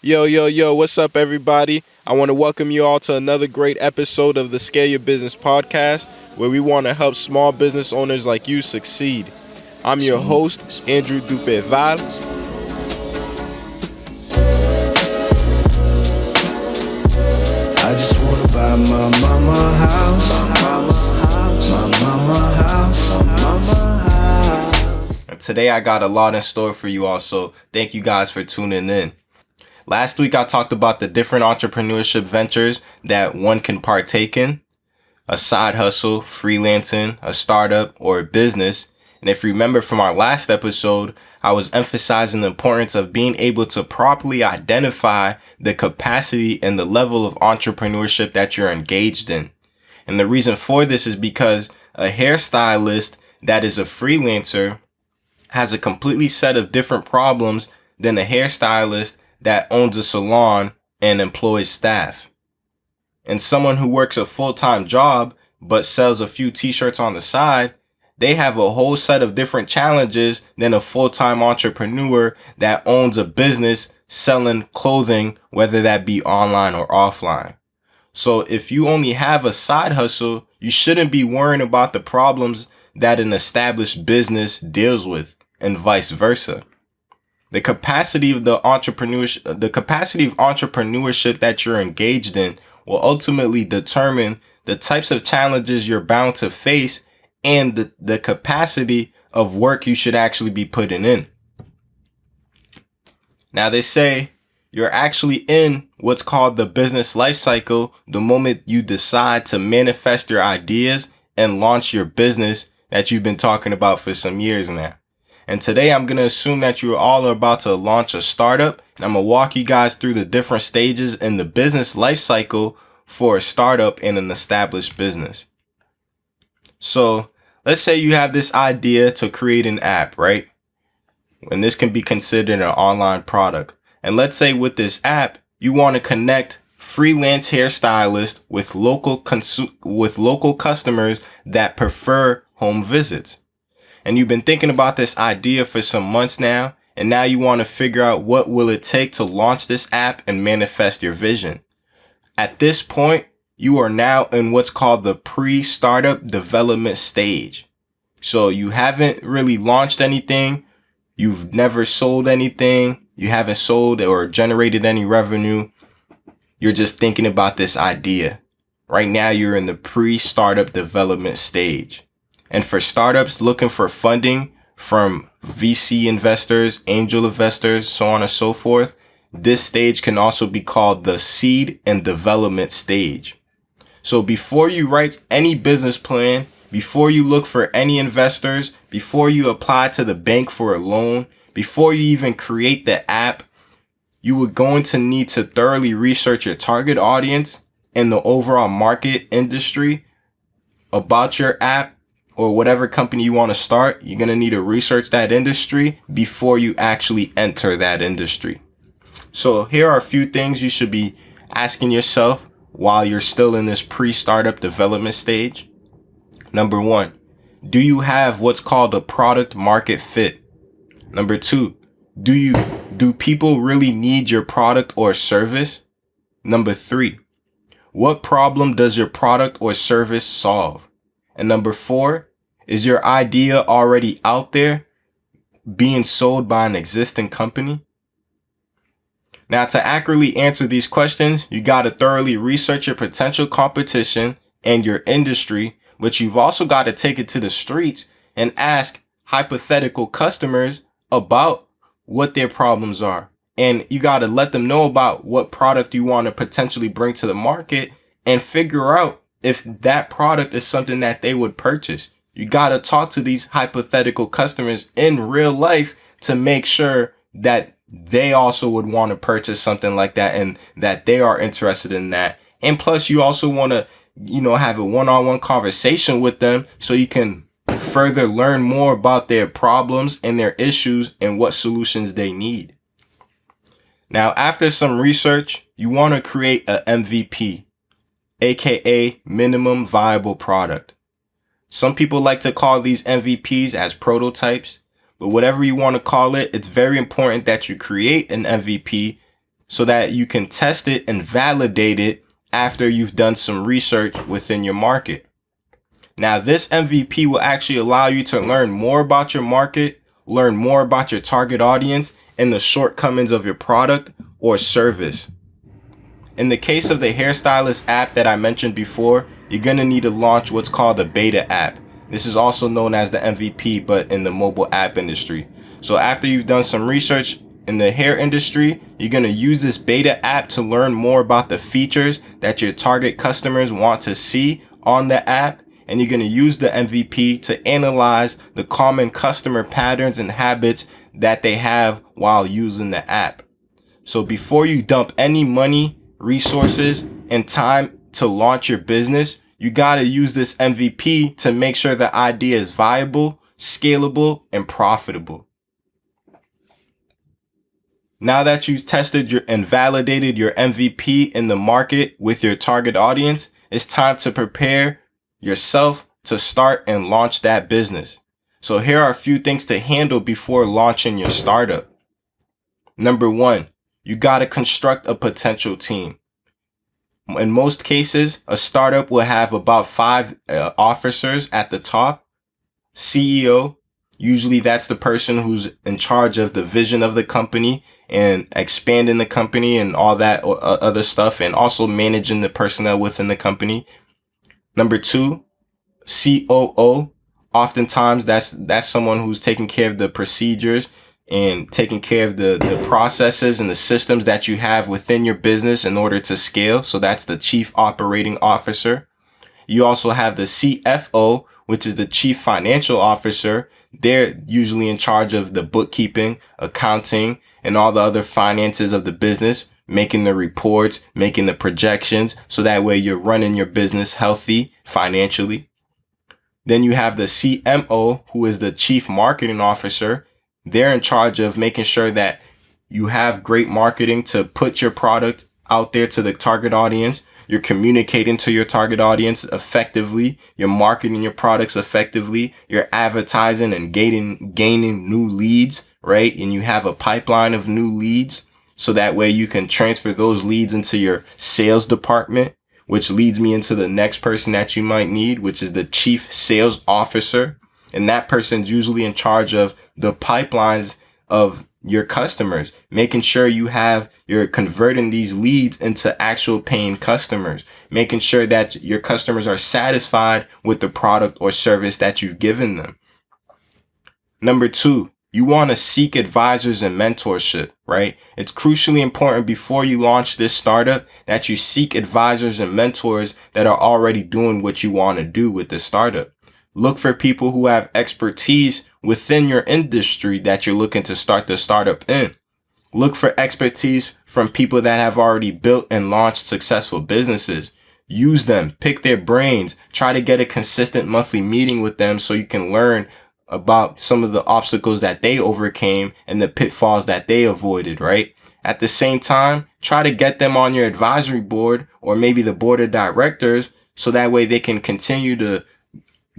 Yo, what's up, everybody? I want to welcome you all to another great episode of the Scale Your Business podcast, where we want to help small business owners like you succeed. I'm your host, Andrew Dupeval. I just wanna buy my mama a house. My mama a house. Today I got a lot in store for you all, so thank you guys for tuning in. Last week I talked about the different entrepreneurship ventures that one can partake in: a side hustle, freelancing, a startup, or a business. And if you remember from our last episode, I was emphasizing the importance of being able to properly identify the capacity and the level of entrepreneurship that you're engaged in. And the reason for this is because a hairstylist that is a freelancer has a completely set of different problems than a hairstylist that owns a salon and employs staff. And someone who works a full-time job but sells a few t-shirts on the side, they have a whole set of different challenges than a full-time entrepreneur that owns a business selling clothing, whether that be online or offline. So if you only have a side hustle, you shouldn't be worrying about the problems that an established business deals with, and vice versa. The capacity of entrepreneurship that you're engaged in will ultimately determine the types of challenges you're bound to face and the capacity of work you should actually be putting in. Now, they say you're actually in what's called the business life cycle the moment you decide to manifest your ideas and launch your business that you've been talking about for some years now. And today I'm going to assume that you all are about to launch a startup, and I'm going to walk you guys through the different stages in the business life cycle for a startup in an established business. So let's say you have this idea to create an app, right? And this can be considered an online product. And let's say with this app, you want to connect freelance hairstylists with local customers that prefer home visits. And you've been thinking about this idea for some months now, and now you want to figure out what will it take to launch this app and manifest your vision. At this point, you are now in what's called the pre-startup development stage. So you haven't really launched anything, you've never sold anything, you haven't sold or generated any revenue. You're just thinking about this idea. Right now, you're in the pre-startup development stage. And for startups looking for funding from VC investors, angel investors, so on and so forth, this stage can also be called the seed and development stage. So before you write any business plan, before you look for any investors, before you apply to the bank for a loan, before you even create the app, you are going to need to thoroughly research your target audience and the overall market industry about your app or whatever company you want to start. You're going to need to research that industry before you actually enter that industry. So here are a few things you should be asking yourself while you're still in this pre-startup development stage. Number 1, do you have what's called a product market fit? Number 2, do people really need your product or service? Number 3, what problem does your product or service solve? And number 4, is your idea already out there being sold by an existing company? Now, to accurately answer these questions, you got to thoroughly research your potential competition and your industry, but you've also got to take it to the streets and ask hypothetical customers about what their problems are. And you got to let them know about what product you want to potentially bring to the market and figure out if that product is something that they would purchase. You got to talk to these hypothetical customers in real life to make sure that they also would want to purchase something like that and that they are interested in that. And plus, you also want to, have a one-on-one conversation with them so you can further learn more about their problems and their issues and what solutions they need. Now, after some research, you want to create a MVP, aka minimum viable product. Some people like to call these MVPs as prototypes, but whatever you want to call it, it's very important that you create an MVP so that you can test it and validate it after you've done some research within your market. Now, this MVP will actually allow you to learn more about your market, learn more about your target audience, and the shortcomings of your product or service. In the case of the hairstylist app that I mentioned before, you're going to need to launch what's called a beta app. This is also known as the MVP, but in the mobile app industry. So after you've done some research in the hair industry, you're going to use this beta app to learn more about the features that your target customers want to see on the app. And you're going to use the MVP to analyze the common customer patterns and habits that they have while using the app. So before you dump any money, resources, and time to launch your business, you got to use this MVP to make sure the idea is viable, scalable, and profitable. Now that you've tested and validated your MVP in the market with your target audience, it's time to prepare yourself to start and launch that business. So here are a few things to handle before launching your startup. Number 1, you got to construct a potential team. In most cases, a startup will have about 5 officers at the top. CEO, usually that's the person who's in charge of the vision of the company and expanding the company and all that other stuff, and also managing the personnel within the company. Number 2, COO. Oftentimes that's someone who's taking care of the procedures and taking care of the processes and the systems that you have within your business in order to scale. So that's the Chief Operating Officer. You also have the CFO, which is the Chief Financial Officer. They're usually in charge of the bookkeeping, accounting, and all the other finances of the business, making the reports, making the projections, so that way you're running your business healthy financially. Then you have the CMO, who is the Chief Marketing Officer. They're in charge of making sure that you have great marketing to put your product out there to the target audience. You're communicating to your target audience effectively. You're marketing your products effectively. You're advertising and gaining new leads, right? And you have a pipeline of new leads, so that way you can transfer those leads into your sales department, which leads me into the next person that you might need, which is the Chief Sales Officer. And that person's usually in charge of the pipelines of your customers, making sure you're converting these leads into actual paying customers, making sure that your customers are satisfied with the product or service that you've given them. Number 2, you want to seek advisors and mentorship, right? It's crucially important before you launch this startup that you seek advisors and mentors that are already doing what you want to do with this startup. Look for people who have expertise within your industry that you're looking to start the startup in. Look for expertise from people that have already built and launched successful businesses. Use them, pick their brains, try to get a consistent monthly meeting with them so you can learn about some of the obstacles that they overcame and the pitfalls that they avoided, right? At the same time, try to get them on your advisory board or maybe the board of directors, so that way they can continue to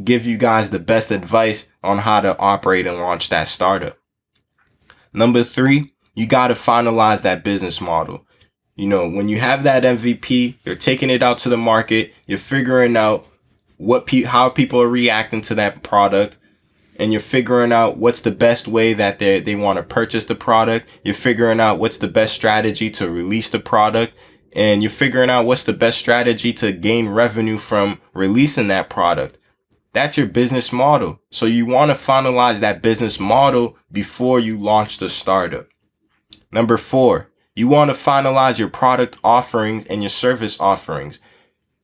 give you guys the best advice on how to operate and launch that startup. Number 3, you got to finalize that business model. You know, when you have that MVP, you're taking it out to the market, you're figuring out how people are reacting to that product, and you're figuring out what's the best way that they want to purchase the product. You're figuring out what's the best strategy to release the product, and you're figuring out what's the best strategy to gain revenue from releasing that product. That's your business model. So you want to finalize that business model before you launch the startup. Number 4, you want to finalize your product offerings and your service offerings.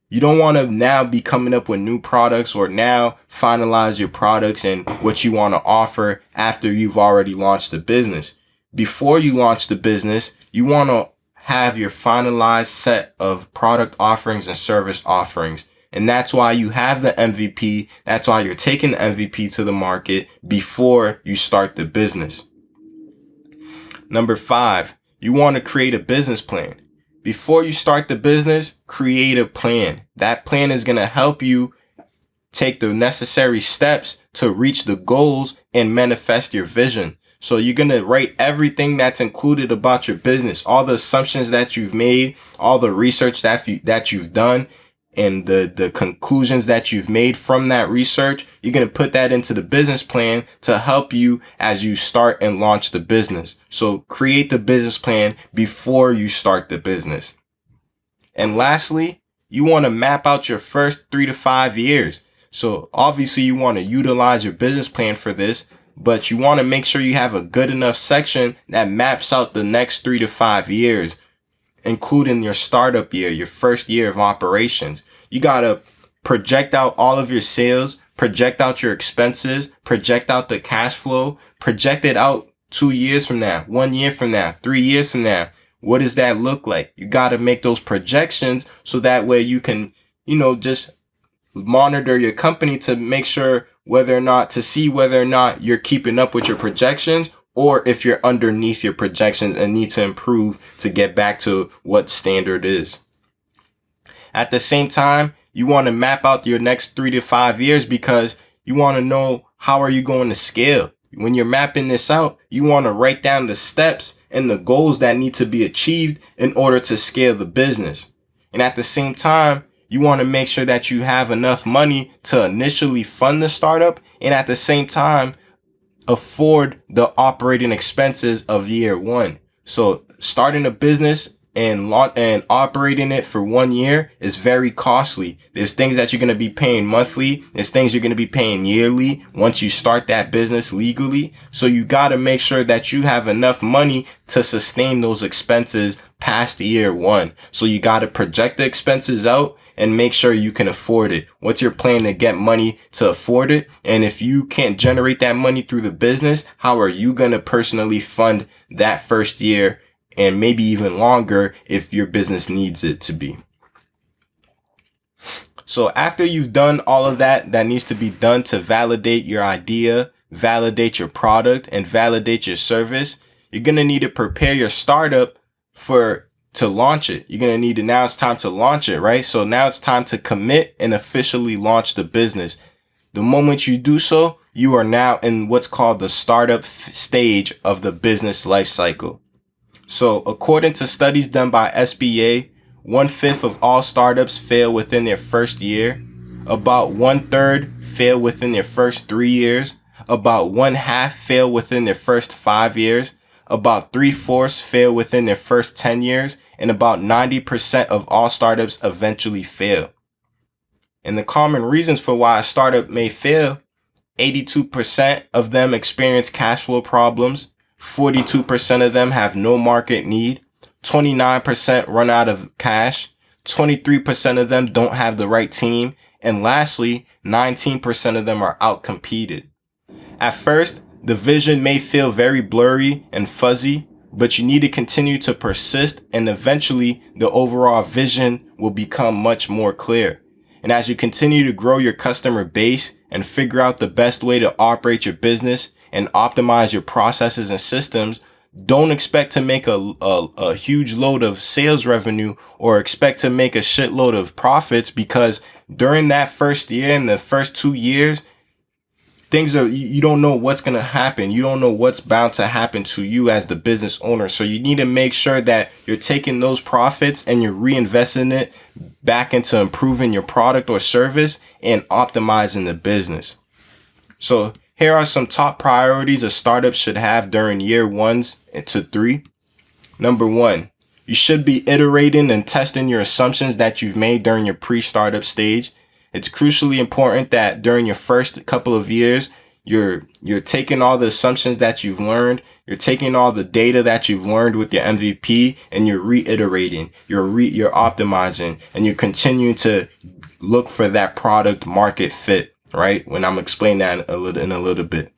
You don't want to now be coming up with new products or now finalize your products and what you want to offer after you've already launched the business. Before you launch the business, you want to have your finalized set of product offerings and service offerings. And that's why you have the MVP. That's why you're taking the MVP to the market before you start the business. Number 5, you want to create a business plan. Before you start the business, create a plan. That plan is going to help you take the necessary steps to reach the goals and manifest your vision. So you're going to write everything that's included about your business, all the assumptions that you've made, all the research that you've done, and the conclusions that you've made from that research. You're going to put that into the business plan to help you as you start and launch the business. So create the business plan before you start the business. And lastly, you want to map out your first 3 to 5 years. So obviously you want to utilize your business plan for this, but you want to make sure you have a good enough section that maps out the next 3 to 5 years, including your startup year, your first year of operations. You got to project out all of your sales, project out your expenses, project out the cash flow, project it out 2 years from now, 1 year from now, 3 years from now. What does that look like? You got to make those projections so that way you can, just monitor your company to make sure to see whether or not you're keeping up with your projections, or if you're underneath your projections and need to improve to get back to what standard is. At the same time, you want to map out your next 3 to 5 years because you want to know how are you going to scale. When you're mapping this out, you want to write down the steps and the goals that need to be achieved in order to scale the business. And at the same time, you want to make sure that you have enough money to initially fund the startup and at the same time afford the operating expenses of year one. So starting a business and operating it for 1 year is very costly. There's things that you're going to be paying monthly. There's things you're going to be paying yearly once you start that business legally. So you got to make sure that you have enough money to sustain those expenses past year one. So you got to project the expenses out and make sure you can afford it. What's your plan to get money to afford it? And if you can't generate that money through the business, how are you going to personally fund that first year and maybe even longer if your business needs it to be? So after you've done all of that needs to be done to validate your idea, validate your product, and validate your service, you're going to need to prepare your startup to launch it. You're going to need to, now it's time to launch it, right? So now it's time to commit and officially launch the business. The moment you do so, you are now in what's called the startup stage of the business life cycle. So according to studies done by SBA, 1/5 of all startups fail within their first year. About 1/3 fail within their first 3 years. About 1/2 fail within their first 5 years. About 3/4 fail within their first 10 years. And about 90% of all startups eventually fail. And the common reasons for why a startup may fail: 82% of them experience cash flow problems. 42% of them have no market need. 29% run out of cash. 23% of them don't have the right team. And lastly, 19% of them are outcompeted. At first, the vision may feel very blurry and fuzzy, but you need to continue to persist, and eventually the overall vision will become much more clear. And as you continue to grow your customer base and figure out the best way to operate your business and optimize your processes and systems, don't expect to make a huge load of sales revenue or expect to make a shitload of profits, because during that first year and the first 2 years, you don't know what's going to happen. You don't know what's bound to happen to you as the business owner. So you need to make sure that you're taking those profits and you're reinvesting it back into improving your product or service and optimizing the business. So here are some top priorities a startup should have during year 1 to 3. Number 1, you should be iterating and testing your assumptions that you've made during your pre-startup stage. It's crucially important that during your first couple of years, you're taking all the assumptions that you've learned, you're taking all the data that you've learned with your MVP, and you're reiterating, you're optimizing, and you're continuing to look for that product market fit, right? When I'm explaining that in a little bit.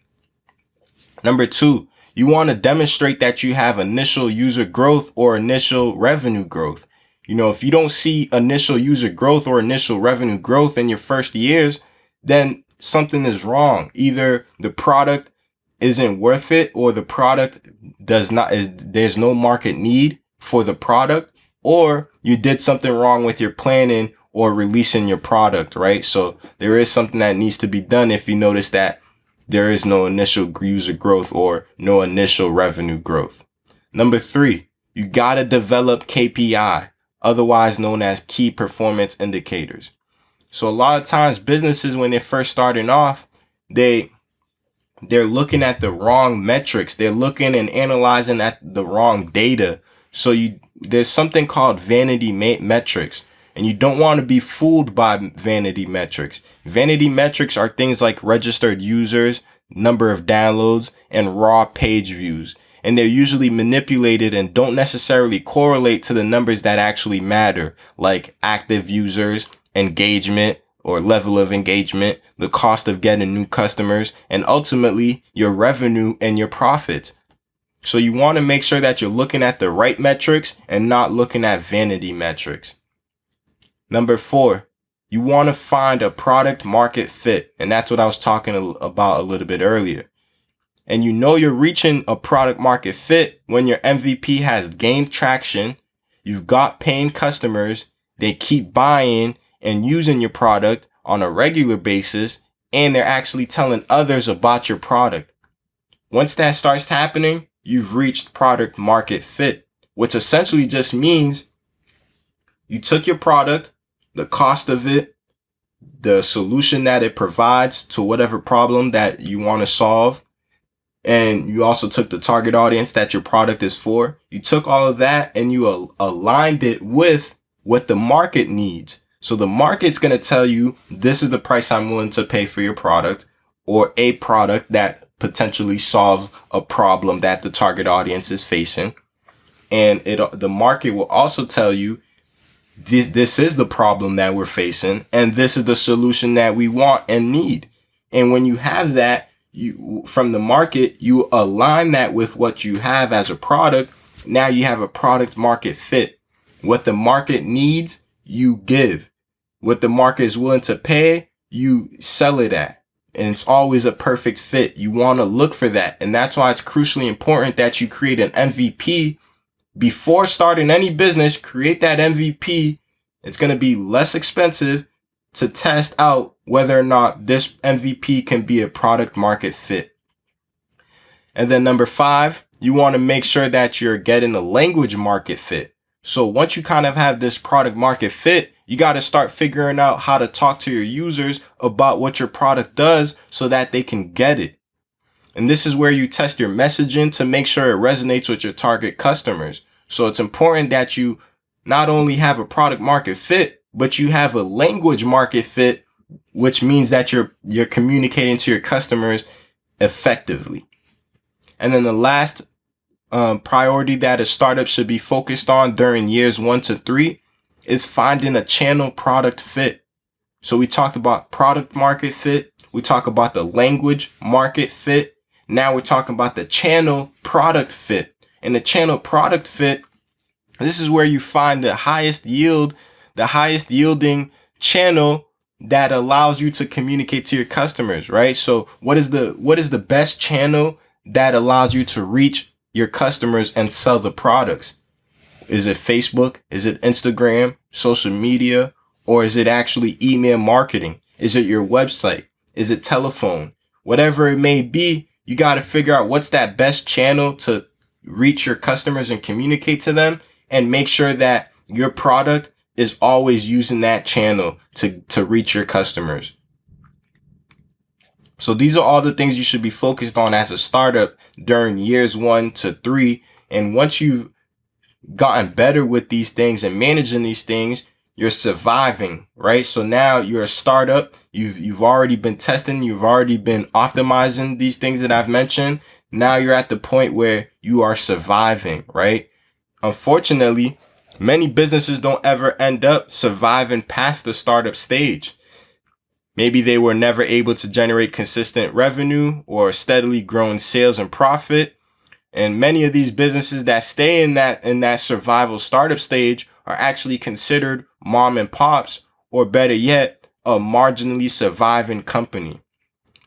Number 2, you want to demonstrate that you have initial user growth or initial revenue growth. If you don't see initial user growth or initial revenue growth in your first years, then something is wrong. Either the product isn't worth it, or the product there's no market need for the product, or you did something wrong with your planning or releasing your product, right? So there is something that needs to be done if you notice that there is no initial user growth or no initial revenue growth. Number 3, you gotta develop KPI, otherwise known as key performance indicators. So a lot of times businesses, when they're first starting off, they're looking at the wrong metrics. They're looking and analyzing at the wrong data. So there's something called vanity metrics, and you don't want to be fooled by vanity metrics. Vanity metrics are things like registered users, number of downloads, and raw page views. And they're usually manipulated and don't necessarily correlate to the numbers that actually matter, like active users, engagement or level of engagement, the cost of getting new customers, and ultimately your revenue and your profits. So you want to make sure that you're looking at the right metrics and not looking at vanity metrics. Number 4, you want to find a product market fit. And that's what I was talking about a little bit earlier. And you know you're reaching a product market fit when your MVP has gained traction, you've got paying customers, they keep buying and using your product on a regular basis, and they're actually telling others about your product. Once that starts happening, you've reached product market fit, which essentially just means you took your product, the cost of it, the solution that it provides to whatever problem that you want to solve, and you also took the target audience that your product is for. You took all of that and you aligned it with what the market needs. So the market's going to tell you, this is the price I'm willing to pay for your product, or a product that potentially solves a problem that the target audience is facing. And the market will also tell you, this is the problem that we're facing, and this is the solution that we want and need. And when you have that, from the market, you align that with what you have as a product. Now you have a product market fit. What the market needs, you give. What the market is willing to pay, you sell it at. And it's always a perfect fit. You want to look for that. And that's why it's crucially important that you create an MVP before starting any business. Create that MVP. It's going to be less expensive to test out whether or not this MVP can be a product market fit. And then number 5, you want to make sure that you're getting a language market fit. So once you kind of have this product market fit, you got to start figuring out how to talk to your users about what your product does so that they can get it. And this is where you test your messaging to make sure it resonates with your target customers. So it's important that you not only have a product market fit, but you have a language market fit, which means that you're communicating to your customers effectively. And then the last priority that a startup should be focused on during years 1 to 3 is finding a channel product fit. So we talked about product market fit. We talk about the language market fit. Now we're talking about the channel product fit. And the channel product fit, this is where you find the highest yielding channel that allows you to communicate to your customers, right? So what is the best channel that allows you to reach your customers and sell the products? Is it Facebook? Is it Instagram, social media, or is it actually email marketing? Is it your website? Is it telephone? Whatever it may be, you got to figure out what's that best channel to reach your customers and communicate to them, and make sure that your product is always using that channel to reach your customers. So these are all the things you should be focused on as a startup during years 1 to 3. And once you've gotten better with these things and managing these things, you're surviving, right? So now you're a startup. You've already been testing. You've already been optimizing these things that I've mentioned. Now you're at the point where you are surviving, right? Unfortunately, many businesses don't ever end up surviving past the startup stage. Maybe they were never able to generate consistent revenue or steadily growing sales and profit. And many of these businesses that stay in that survival startup stage are actually considered mom and pops, or better yet, a marginally surviving company.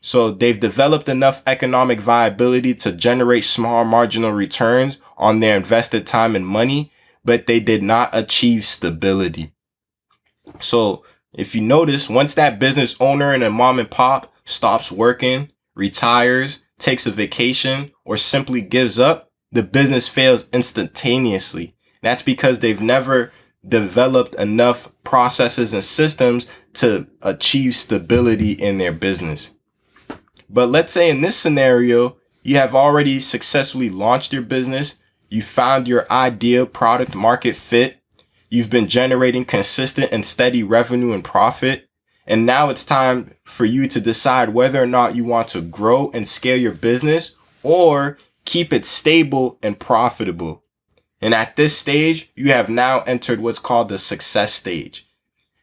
So they've developed enough economic viability to generate small marginal returns on their invested time and money, but they did not achieve stability. So if you notice, once that business owner and a mom and pop stops working, retires, takes a vacation, or simply gives up, the business fails instantaneously. That's because they've never developed enough processes and systems to achieve stability in their business. But let's say in this scenario, you have already successfully launched your business. You found your ideal product market fit. You've been generating consistent and steady revenue and profit. And now it's time for you to decide whether or not you want to grow and scale your business or keep it stable and profitable. And at this stage, you have now entered what's called the success stage.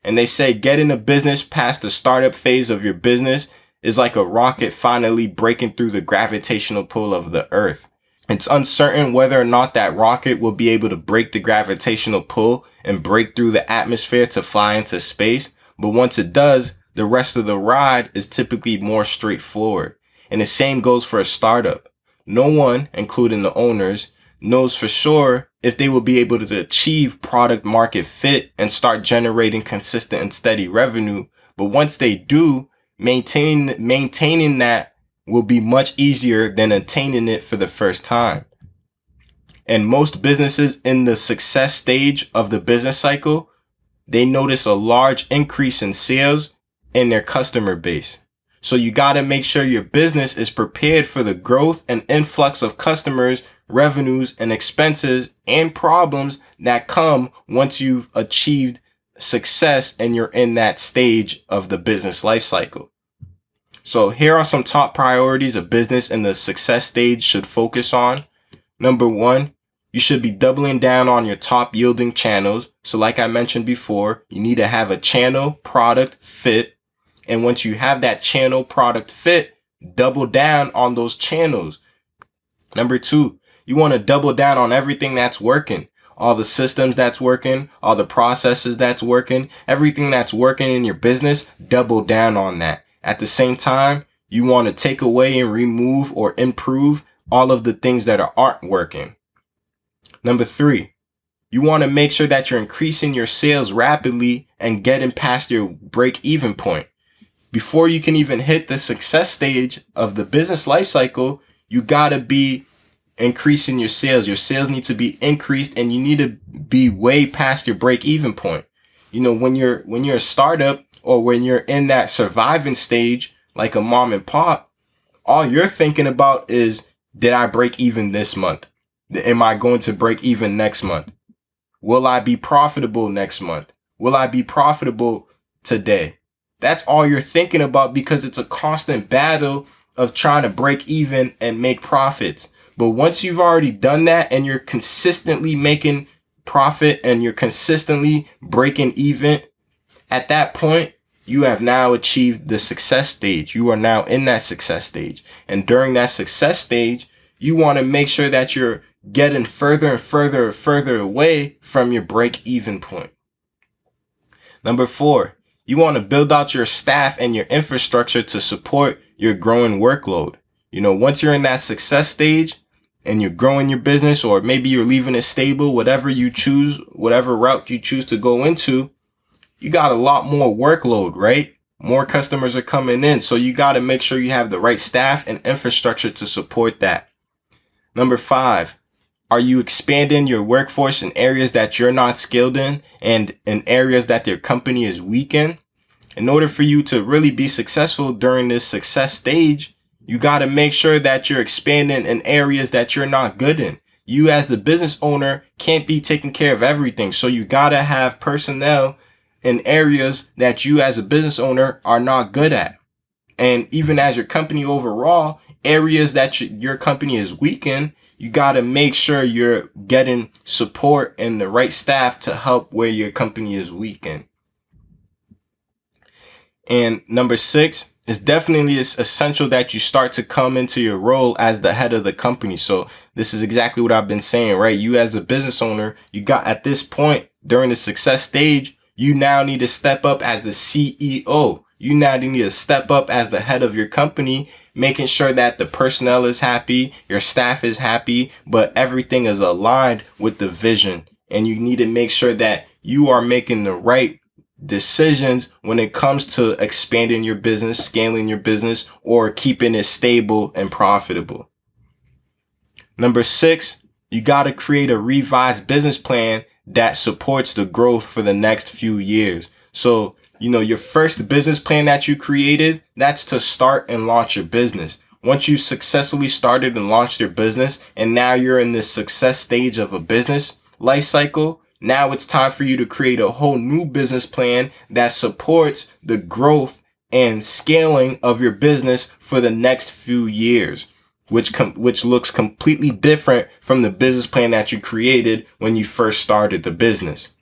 And they say getting a business past the startup phase of your business is like a rocket finally breaking through the gravitational pull of the earth. It's uncertain whether or not that rocket will be able to break the gravitational pull and break through the atmosphere to fly into space. But once it does, the rest of the ride is typically more straightforward. And the same goes for a startup. No one, including the owners, knows for sure if they will be able to achieve product market fit and start generating consistent and steady revenue. But once they do, maintaining that will be much easier than attaining it for the first time. And most businesses in the success stage of the business cycle, they notice a large increase in sales in their customer base. So you got to make sure your business is prepared for the growth and influx of customers, revenues, and expenses and problems that come once you've achieved success and you're in that stage of the business life cycle. So here are some top priorities a business in the success stage should focus on. Number 1, you should be doubling down on your top yielding channels. So like I mentioned before, you need to have a channel product fit. And once you have that channel product fit, double down on those channels. Number 2, you want to double down on everything that's working. All the systems that's working, all the processes that's working, everything that's working in your business, double down on that. At the same time, you want to take away and remove or improve all of the things that aren't working. Number 3, you want to make sure that you're increasing your sales rapidly and getting past your break-even point. Before you can even hit the success stage of the business life cycle, you got to be increasing your sales. Your sales need to be increased and you need to be way past your break-even point. You know, when you're a startup or when you're in that surviving stage, like a mom and pop, all you're thinking about is, did I break even this month? Am I going to break even next month? Will I be profitable next month? Will I be profitable today? That's all you're thinking about because it's a constant battle of trying to break even and make profits. But once you've already done that and you're consistently making profit and you're consistently breaking even, at that point, you have now achieved the success stage. You are now in that success stage. And during that success stage, you want to make sure that you're getting further and further away from your break-even point. Number 4, you want to build out your staff and your infrastructure to support your growing workload. You know, once you're in that success stage and you're growing your business, or maybe you're leaving it stable, whatever you choose, whatever route you choose to go into, you got a lot more workload, right? More customers are coming in. So you got to make sure you have the right staff and infrastructure to support that. Number 5, are you expanding your workforce in areas that you're not skilled in and in areas that your company is weak in? In order for you to really be successful during this success stage, you got to make sure that you're expanding in areas that you're not good in. You as the business owner can't be taking care of everything. So you got to have personnel in areas that you as a business owner are not good at. And even as your company overall, areas that your company is weak in, you got to make sure you're getting support and the right staff to help where your company is weak in. And number 6, it's definitely essential that you start to come into your role as the head of the company. So this is exactly what I've been saying, right? You as a business owner, you got at this point during the success stage, you now need to step up as the CEO. You now need to step up as the head of your company, making sure that the personnel is happy, your staff is happy, but everything is aligned with the vision. And you need to make sure that you are making the right decisions when it comes to expanding your business, scaling your business, or keeping it stable and profitable. Number 6, you got to create a revised business plan that supports the growth for the next few years. So, your first business plan that you created, that's to start and launch your business. Once you've successfully started and launched your business, and now you're in this success stage of a business life cycle, now it's time for you to create a whole new business plan that supports the growth and scaling of your business for the next few years, which looks completely different from the business plan that you created when you first started the business.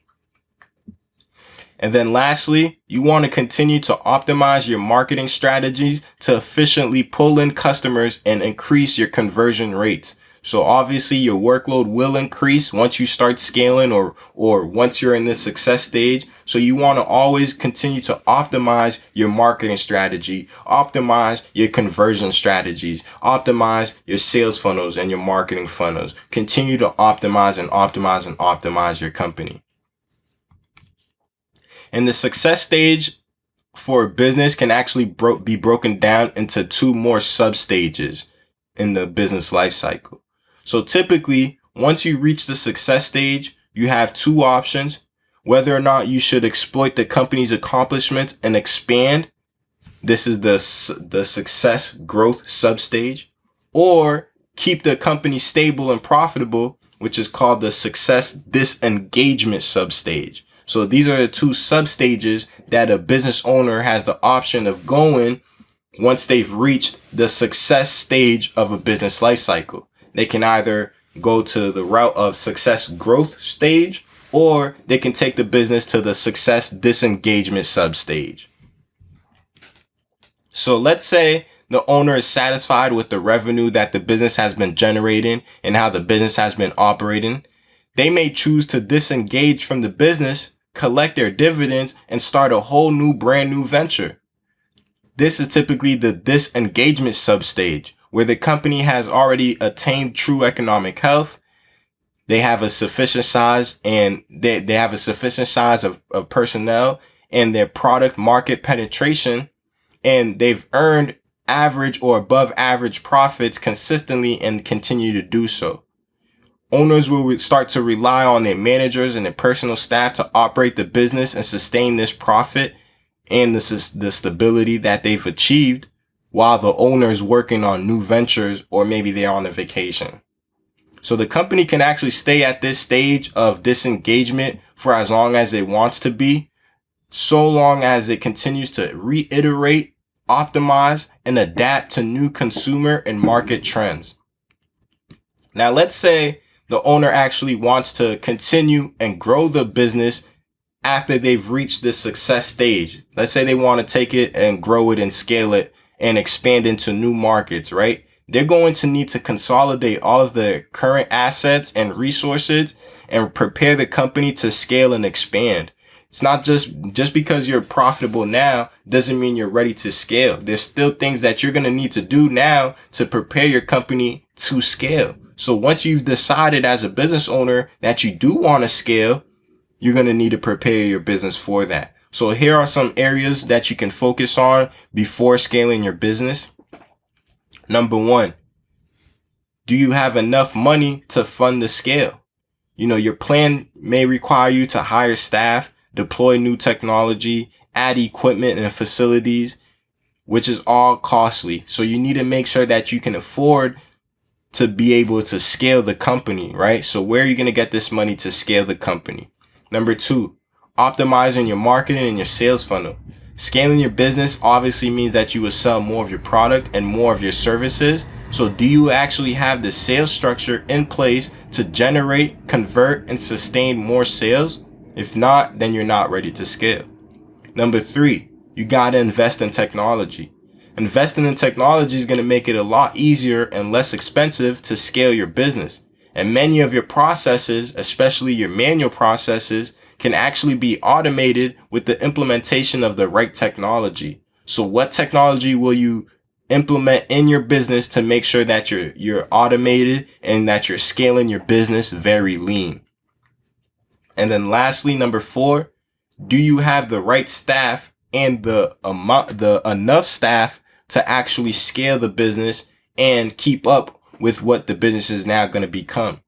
And then lastly, you want to continue to optimize your marketing strategies to efficiently pull in customers and increase your conversion rates. So obviously your workload will increase once you start scaling or once you're in this success stage. So you want to always continue to optimize your marketing strategy, optimize your conversion strategies, optimize your sales funnels and your marketing funnels. Continue to optimize and optimize and optimize your company. And the success stage for a business can actually be broken down into 2 more sub-stages in the business life cycle. So typically, once you reach the success stage, you have 2 options: whether or not you should exploit the company's accomplishments and expand. This is the success growth sub-stage, or keep the company stable and profitable, which is called the success disengagement sub-stage. So these are the 2 sub-stages that a business owner has the option of going once they've reached the success stage of a business life cycle. They can either go to the route of success growth stage, or they can take the business to the success disengagement sub-stage. So let's say the owner is satisfied with the revenue that the business has been generating and how the business has been operating. They may choose to disengage from the business, collect their dividends, and start a whole new brand new venture. This is typically the disengagement sub-stage, where the company has already attained true economic health. They have a sufficient size and they have a sufficient size of personnel and their product market penetration, and they've earned average or above average profits consistently and continue to do so. Owners will start to rely on their managers and their personal staff to operate the business and sustain this profit and the stability that they've achieved, while the owner is working on new ventures, or maybe they're on a vacation. So the company can actually stay at this stage of disengagement for as long as it wants to be, so long as it continues to reiterate, optimize, and adapt to new consumer and market trends. Now, let's say the owner actually wants to continue and grow the business after they've reached this success stage. Let's say they want to take it and grow it and scale it and expand into new markets, right? They're going to need to consolidate all of the current assets and resources and prepare the company to scale and expand. It's not just because you're profitable now doesn't mean you're ready to scale. There's still things that you're going to need to do now to prepare your company to scale. So once you've decided as a business owner that you do want to scale, you're going to need to prepare your business for that. So here are some areas that you can focus on before scaling your business. Number 1, do you have enough money to fund the scale? Your plan may require you to hire staff, deploy new technology, add equipment and facilities, which is all costly. So you need to make sure that you can afford to be able to scale the company, right? So where are you going to get this money to scale the company? Number 2, optimizing your marketing and your sales funnel. Scaling your business obviously means that you will sell more of your product and more of your services. So do you actually have the sales structure in place to generate, convert, and sustain more sales? If not, then you're not ready to scale. Number 3, you got to invest in technology. Investing in technology is going to make it a lot easier and less expensive to scale your business. And many of your processes, especially your manual processes, can actually be automated with the implementation of the right technology. So what technology will you implement in your business to make sure that you're automated and that you're scaling your business very lean? And then lastly, number 4, do you have the right staff and the enough staff to actually scale the business and keep up with what the business is now going to become?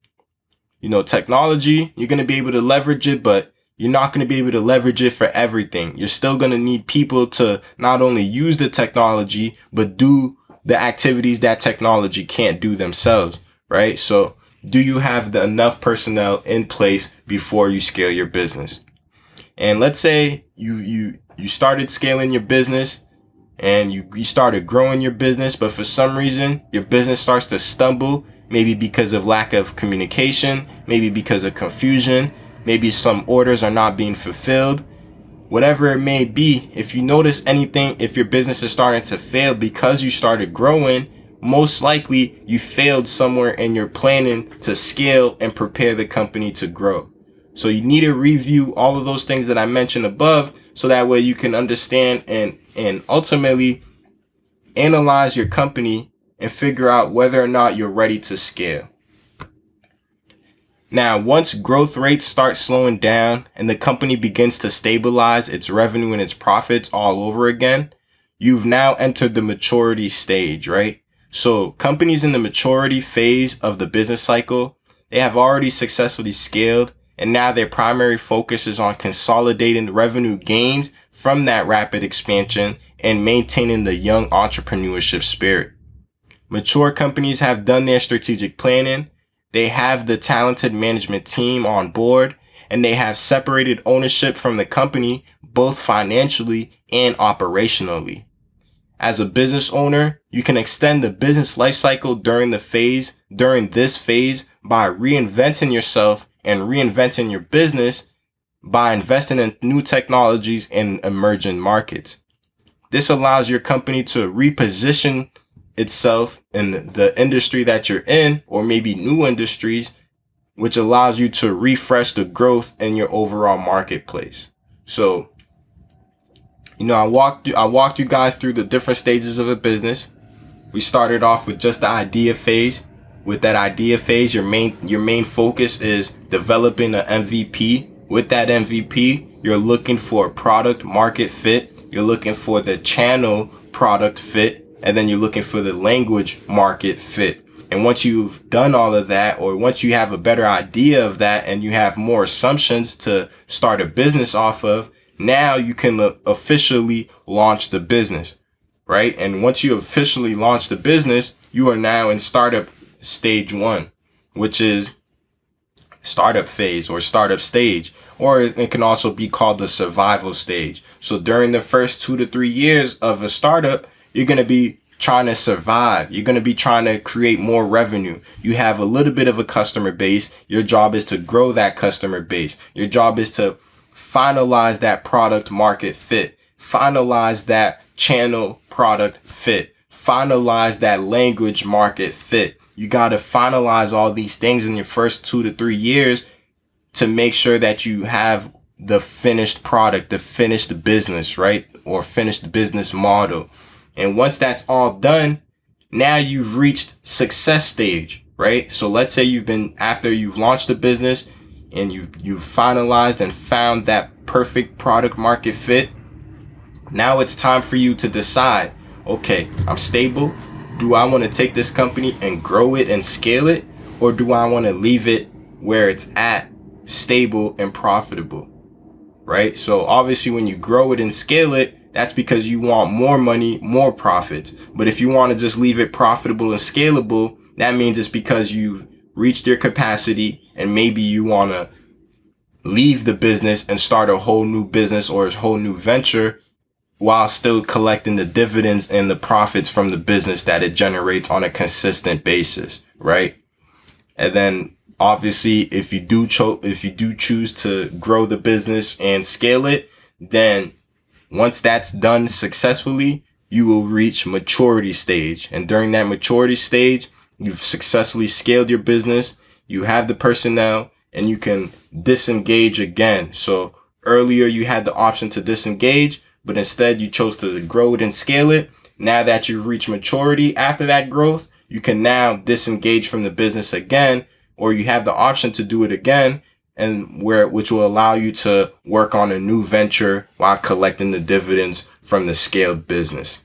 You know, technology, you're going to be able to leverage it, but you're not going to be able to leverage it for everything. You're still going to need people to not only use the technology, but do the activities that technology can't do themselves, right? So do you have enough personnel in place before you scale your business? And let's say you started scaling your business and you started growing your business, but for some reason your business starts to stumble, maybe because of lack of communication, maybe because of confusion, maybe some orders are not being fulfilled. Whatever it may be, if you notice anything, if your business is starting to fail because you started growing, most likely you failed somewhere in your planning to scale and prepare the company to grow. So you need to review all of those things that I mentioned above, so that way you can understand and ultimately analyze your company and figure out whether or not you're ready to scale. Now, once growth rates start slowing down and the company begins to stabilize its revenue and its profits all over again, you've now entered the maturity stage, right? So companies in the maturity phase of the business cycle, they have already successfully scaled, and now their primary focus is on consolidating revenue gains from that rapid expansion and maintaining the young entrepreneurship spirit. Mature companies have done their strategic planning. They have the talented management team on board, and they have separated ownership from the company, both financially and operationally. As a business owner, you can extend the business lifecycle during this phase by reinventing yourself and reinventing your business by investing in new technologies in emerging markets. This allows your company to reposition itself in the industry that you're in, or maybe new industries, which allows you to refresh the growth in your overall marketplace. So, you know, I walked you guys through the different stages of a business. We started off with just the idea phase. With that idea phase, your main focus is developing an MVP. With that MVP, you're looking for product market fit. You're looking for the channel product fit. And then you're looking for the language market fit. And once you've done all of that, or once you have a better idea of that and you have more assumptions to start a business off of, now you can officially launch the business, right? And once you officially launch the business, you are now in startup stage 1, which is startup phase or startup stage, or it can also be called the survival stage. So during the first 2 to 3 years of a startup, you're going to be trying to survive. You're going to be trying to create more revenue. You have a little bit of a customer base. Your job is to grow that customer base. Your job is to finalize that product market fit, finalize that channel product fit, finalize that language market fit. You got to finalize all these things in your first 2 to 3 years to make sure that you have the finished product, the finished business, right? Or finished business model. And once that's all done, now you've reached success stage, right? So let's say after you've launched a business and you've finalized and found that perfect product market fit. Now it's time for you to decide, okay, I'm stable. Do I want to take this company and grow it and scale it? Or do I want to leave it where it's at, stable and profitable, right? So obviously when you grow it and scale it, that's because you want more money, more profits. But if you want to just leave it profitable and scalable, that means it's because you've reached your capacity and maybe you want to leave the business and start a whole new business or a whole new venture while still collecting the dividends and the profits from the business that it generates on a consistent basis, right? And then obviously if you do choose to grow the business and scale it, then once that's done successfully, you will reach maturity stage. And during that maturity stage, you've successfully scaled your business, you have the personnel, and you can disengage again. So earlier you had the option to disengage, but instead you chose to grow it and scale it. Now that you've reached maturity after that growth, you can now disengage from the business again, or you have the option to do it again. and which will allow you to work on a new venture while collecting the dividends from the scaled business.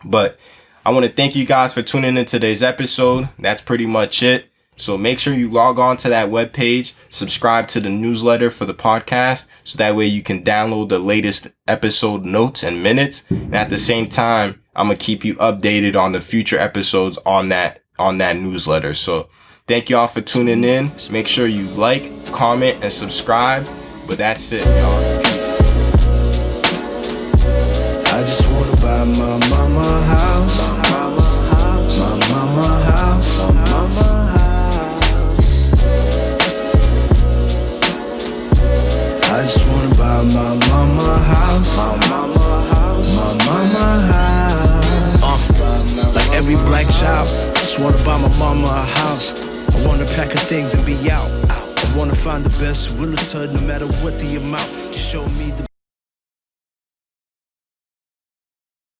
But I want to thank you guys for tuning in today's episode. That's pretty much it. So make sure you log on to that webpage, subscribe to the newsletter for the podcast, so that way you can download the latest episode notes and minutes. And at the same time, I'm going to keep you updated on the future episodes on that newsletter. So thank y'all for tuning in. Make sure you like, comment, and subscribe. But that's it, y'all. I just wanna buy my mama a house. My mama house. My mama house. My mama house. I just wanna buy my mama a house. My mama house. My mama house. Like every black child, just wanna buy my mama a house. I wanna pack her things and be out. I wanna find the best realtor, no matter what the amount. Just show me the